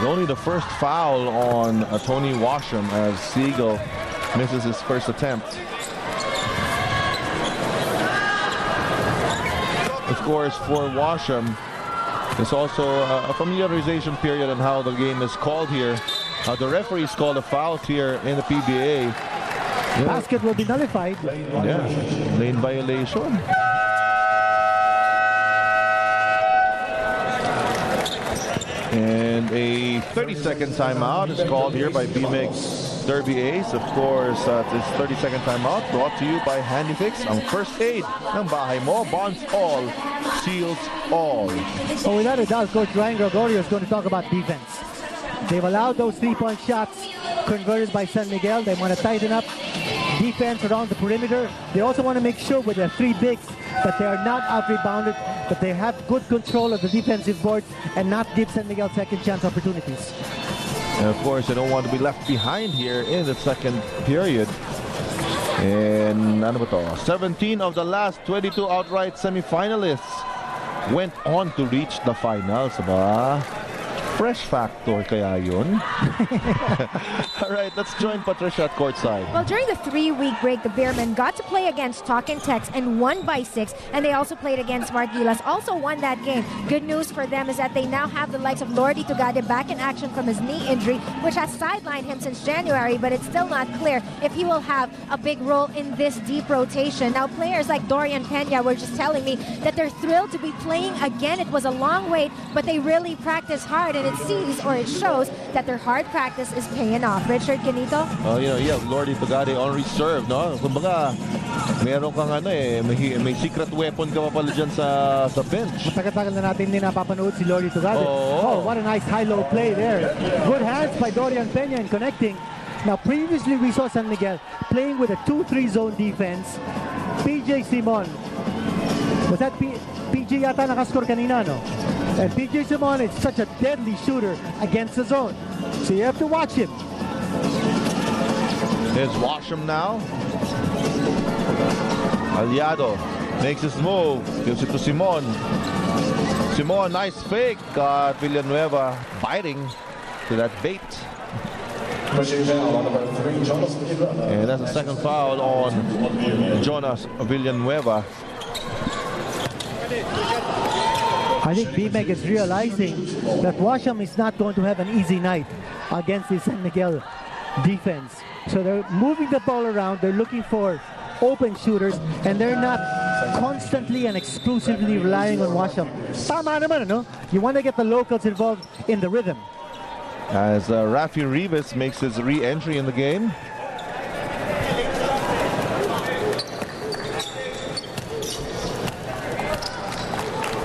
It's only the first foul on Tony Washam as Siegel misses his first attempt. Of course, for Washam, it's also a familiarization period on how the game is called here. The referees called a foul here in the PBA. Yeah. Basket will be nullified. Yeah, lane violation. And a 30-second timeout is called here by BMX Derby Ace. Of course, this 30-second timeout brought to you by HandyFix. Ang first aid ng bahay mo, bonds all, seals all. So without a doubt, Coach Ryan Gregorio is going to talk about defense. They've allowed those three-point shots converted by San Miguel. They want to tighten up defense around the perimeter. They also want to make sure with their three bigs that they are not out-rebounded, that they have good control of the defensive board and not give San Miguel second chance opportunities. And of course, they don't want to be left behind here in the second period. And 17 of the last 22 outright semifinalists went on to reach the finals. Fresh factor kaya yun. All right, let's join Patricia at courtside. Well, during the 3-week break, the Beermen got to play against Talk and Tex and won by 6. And they also played against Margilas, also won that game. Good news for them is that they now have the likes of Lordy Tugade back in action from his knee injury, which has sidelined him since January, but it's still not clear if he will have a big role in this deep rotation. Now, players like Dorian Pena were just telling me that they're thrilled to be playing again. It was a long wait, but they really practiced hard, and it sees or it shows that their hard practice is paying off. Richard Ganito? Oh, yeah, Lordy Tugade on reserve, no? Kumbaga, meron kang may secret weapon ka pa pala dyan sa bench. Matagal-tagal na natin din napapanood si Lordy Tugade. Oh, what a nice high-low play there. Good hands by Dorian Pena in connecting. Now, previously we saw San Miguel playing with a 2-3 zone defense. PJ Simon. Was that PJ yata nakascore kanina, no? And PJ Simon is such a deadly shooter against the zone. So you have to watch him. Here's Washam now. Aliado makes his move. Gives it to Simon. Simon, nice fake. Villanueva biting to that bait. And that's the second foul on Jonas Villanueva. I think BMEG is realizing that Washam is not going to have an easy night against the San Miguel defense. So they're moving the ball around, they're looking for open shooters, and they're not constantly and exclusively relying on Washam. Tama naman, no? You want to get the locals involved in the rhythm. As Rafi Rivas makes his re-entry in the game.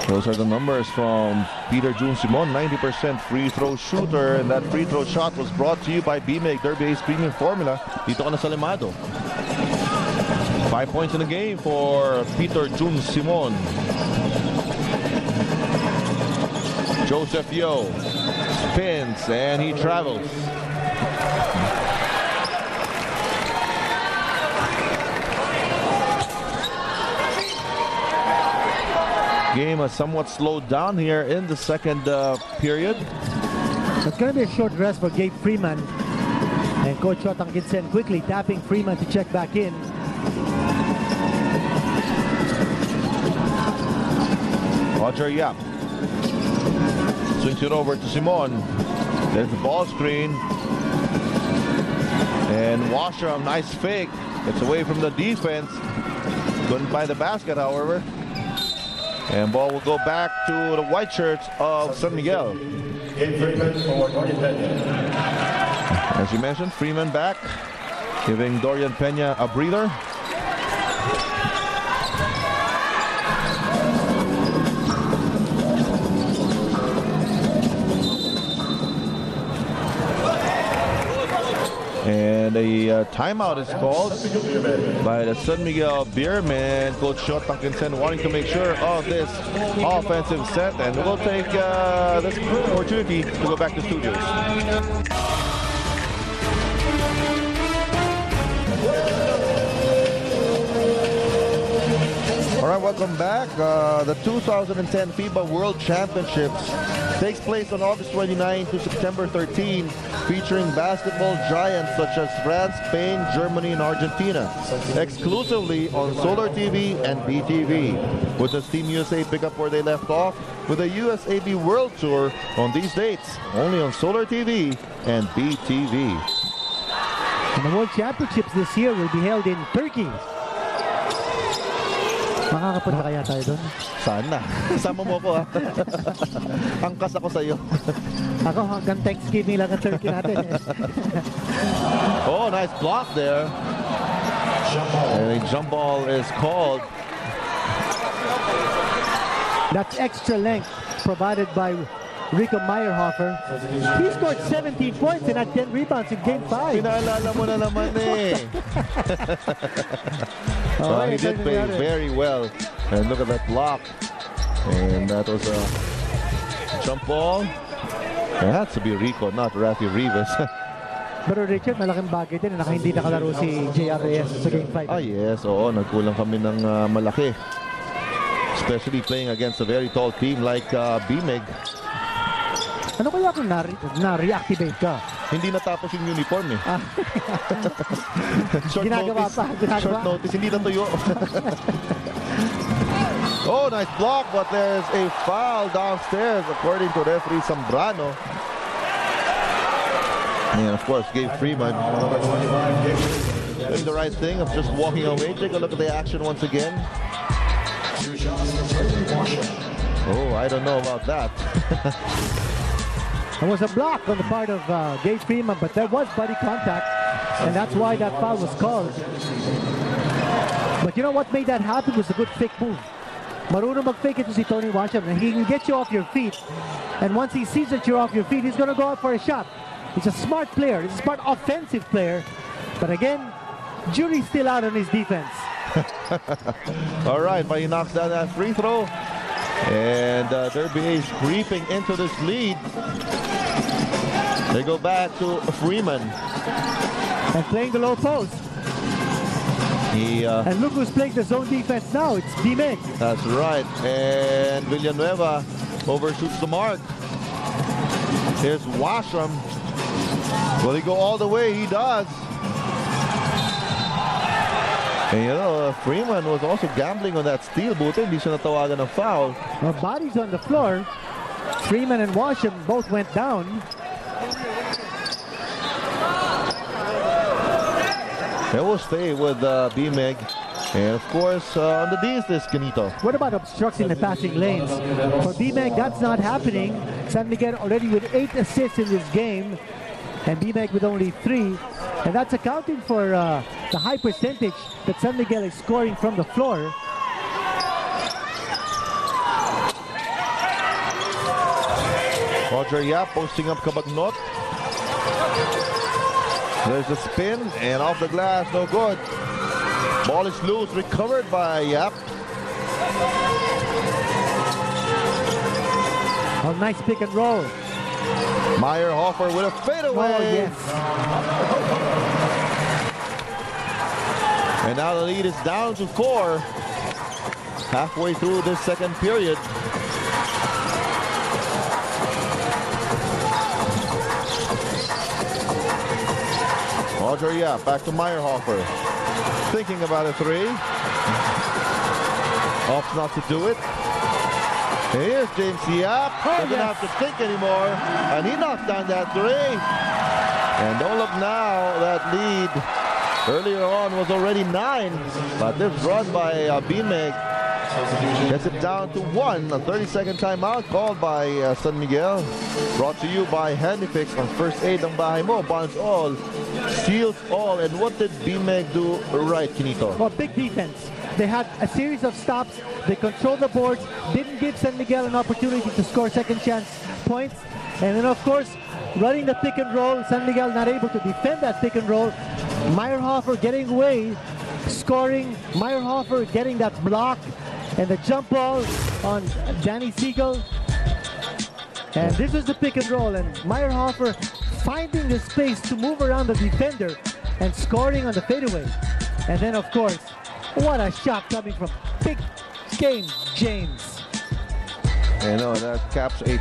Those are the numbers from Peter June Simon, 90% free throw shooter, and that free throw shot was brought to you by BMEG Derby Ace Premium Formula. Dito ka na sa Llamados. 5 points in the game for Peter June Simon. Joseph Yo spins and he travels. Game has somewhat slowed down here in the second period. It's going to be a short rest for Gabe Freeman. And Coach Siot Tanquingcen quickly tapping Freeman to check back in. Roger Yap swings it over to Simon. There's the ball screen. And Washam, nice fake. Gets away from the defense. Couldn't find the basket, however. And ball will go back to the white shirts of San Miguel. As you mentioned, Freeman back, giving Dorian Pena a breather. And a timeout is called by the San Miguel Beermen. Coach Siot Tanquingcen wanting to make sure of this offensive set, and we'll take this opportunity to go back to studios. All right, welcome back. The 2010 FIBA World Championships Takes place on August 29 to September 13, featuring basketball giants such as France, Spain, Germany, and Argentina, exclusively on Solar TV and BTV. With the Team USA pick up where they left off with the USAB World Tour on these dates, only on Solar TV and BTV. And the World Championships this year will be held in Turkey. Makakapunta kaya tayo doon? Sana. Sama mo ko, ha? Angkas ako sa'yo. Ako hanggang Thanksgiving lang ang Turkey natin. Oh, nice block there. And a jump ball is called. That's extra length provided by Rico Meyerhofer. He scored 17 points and had 10 rebounds in Game 5. Pinaalala mo na naman eh. He did play very well. And look at that block. And that was a jump ball. It had to be Rico, not Rafi Rivas. Pero Richard, malaking bagay din na hindi nakalaro si JRS sa Game 5. Ah yes, oo. Nagkulang kami ng malaki. Especially playing against a very tall team like BMEG. Ano kaya kung na-reactivate ka? Hindi natapos yung uniform eh. Short Ginagawa notice, pa, ginagawa. Short notice, hindi natuyo. Oh, nice block, but there's a foul downstairs according to referee Zambrano. And of course, Gabe Freeman doing the right thing of just walking away. Take a look at the action once again. Oh, I don't know about that. There was a block on the part of Gabe Freeman, but there was body contact, and that's why that foul was called. But you know what made that happen was a good fake move. Marunong mag-fake ito si Tony Washam, and he can get you off your feet. And once he sees that you're off your feet, he's going to go out for a shot. He's a smart player. He's a smart offensive player. But again, jury's still out on his defense. All right, but he knocks down that free throw. And Derby is creeping into this lead. They go back to Freeman. And playing the low post. And look who's playing the zone defense now. It's BMEG. That's right. And Villanueva overshoots the mark. Here's Washam. Will he go all the way? He does. And you know, Freeman was also gambling on that steal, buti hindi siya natawagan ng foul. Well, bodies on the floor. Freeman and Washam both went down. They will stay with BMEG. And of course, on the D's this, Canito. What about obstructing the passing lanes? For BMEG, that's not happening. San Miguel already with 8 assists in this game. And BMEG with only 3. And that's accounting for the high percentage that San Miguel is scoring from the floor. Roger Yap posting up Kabagnot. There's the spin and off the glass, no good. Ball is loose, recovered by Yap. Oh, nice pick and roll. Meyerhofer with a fadeaway. Oh, yes. And now the lead is down to 4. Halfway through this second period. Roger Yap back to Meyerhofer. Thinking about a 3. Opts not to do it. Here's James Yap. Doesn't have to think anymore. And he knocks down that 3. And don't look now, that lead earlier on was already 9. But this run by BMEG gets it down to 1. A 30-second timeout called by San Miguel. Brought to you by Handifix on First Aid ng bahay mo. Bonds all, seals all. And what did BMEG do right, Kinito? Well, big defense. They had a series of stops. They controlled the boards. Didn't give San Miguel an opportunity to score second chance points. And then, of course, running the pick and roll. San Miguel not able to defend that pick and roll. Meyerhofer getting away, scoring. Meyerhofer getting that block. And the jump ball on Danny Siegel. And this is the pick and roll. And Meyerhofer finding the space to move around the defender and scoring on the fadeaway. And then, of course, what a shot coming from big game James. You know, that caps a